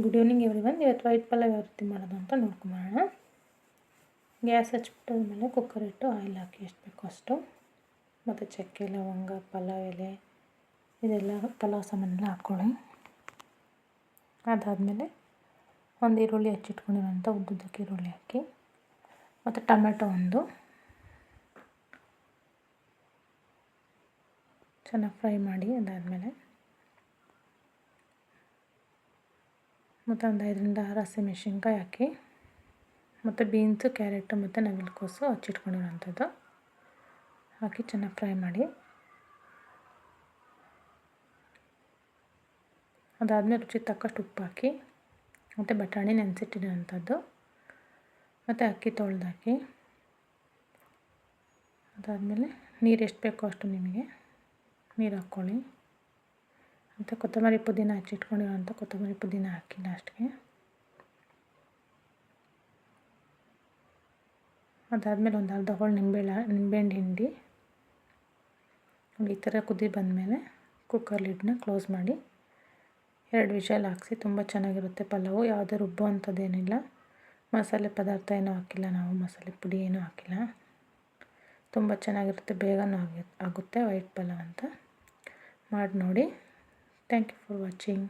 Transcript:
Good evening everyone. ಇವತ್ತು white pulao ಯಾವ ರೀತಿ ಮಾಡೋದು ಅಂತ ನೋಡ್ಕೊಂಬರೋಣ. ಗ್ಯಾಸ್ ಹಚ್ಬಿಟ್ಟಾದ್ಮೇಲೆ ಕುಕ್ಕರ್ ಇಟ್ಟು ಆಯಿಲ್ ಹಾಕಿ ಎಷ್ಟು ಬೇಕೋ ಅಷ್ಟು, ಮತ್ತು ಚಕ್ಕೆ ಲವಂಗ ಪಲಾವ್ ಎಲೆ ಇದೆಲ್ಲ ಪಲಾವ್ ಸಾಮಾನೆಲ್ಲ ಹಾಕ್ಕೊಳ್ಳಿ. ಅದಾದಮೇಲೆ ಒಂದು ಈರುಳ್ಳಿ ಹೆಚ್ಚಿಟ್ಕೊಂಡಿರೋಂಥ ಉದ್ದುದ್ದಕ್ಕೆ ಈರುಳ್ಳಿ ಹಾಕಿ, ಮತ್ತು ಟೊಮೆಟೊ ಒಂದು ಚೆನ್ನಾಗಿ ಫ್ರೈ ಮಾಡಿ. ಅದಾದಮೇಲೆ ಮತ್ತು ಒಂದು 5ರಿಂದ 6 ಹಸಿಮೆಣಸಿನ್ಕಾಯಿ ಹಾಕಿ, ಮತ್ತು ಬೀನ್ಸು ಕ್ಯಾರೆಟು ಮತ್ತು ನವಿಲುಕೋಸು ಹಚ್ಚಿಟ್ಕೊಂಡಿರೋಂಥದ್ದು ಹಾಕಿ ಚೆನ್ನಾಗಿ ಫ್ರೈ ಮಾಡಿ. ಅದಾದಮೇಲೆ ರುಚಿಗೆ ತಕ್ಕಷ್ಟು ಉಪ್ಪು ಹಾಕಿ, ಮತ್ತು ಬಟಾಣಿ ನೆನೆಸಿಟ್ಟಿರೋಂಥದ್ದು ಮತ್ತು ಅಕ್ಕಿ ತೊಳೆದಾಕಿ. ಅದಾದಮೇಲೆ ನೀರು ಎಷ್ಟು ಬೇಕೋ ಅಷ್ಟು ನಿಮಗೆ ನೀರು ಹಾಕ್ಕೊಳ್ಳಿ. ಮತ್ತು ಕೊತ್ತಂಬರಿ ಪುದೀನ ಹಚ್ಚಿಟ್ಕೊಂಡಿರೋಂಥ ಕೊತ್ತಂಬರಿ ಪುದೀನ ಹಾಕಿ ಲಾಸ್ಟ್ಗೆ. ಅದಾದಮೇಲೆ ಒಂದು ಅರ್ಧ ಹೋಳು ನಿಂಬೆಹಣ್ಣು ಹಿಂಡಿ ಈ ಥರ ಕುದಿ ಬಂದಮೇಲೆ ಕುಕ್ಕರ್ ಲಿಡ್ನ ಕ್ಲೋಸ್ ಮಾಡಿ 2 ವಿಷಲ್ ಹಾಕಿಸಿ. ತುಂಬ ಚೆನ್ನಾಗಿರುತ್ತೆ ಪಲಾವು. ಯಾವುದೇ ರುಬ್ಬೋ ಅಂಥದ್ದೇನಿಲ್ಲ, ಮಸಾಲೆ ಪದಾರ್ಥ ಏನೂ ಹಾಕಿಲ್ಲ, ನಾವು ಮಸಾಲೆ ಪುಡಿ ಏನೂ ಹಾಕಿಲ್ಲ. ತುಂಬ ಚೆನ್ನಾಗಿರುತ್ತೆ, ಬೇಗನೂ ಆಗುತ್ತೆ ವೈಟ್ ಪಲಾವ್ ಅಂತ. ಮಾಡಿ ನೋಡಿ. Thank you for watching.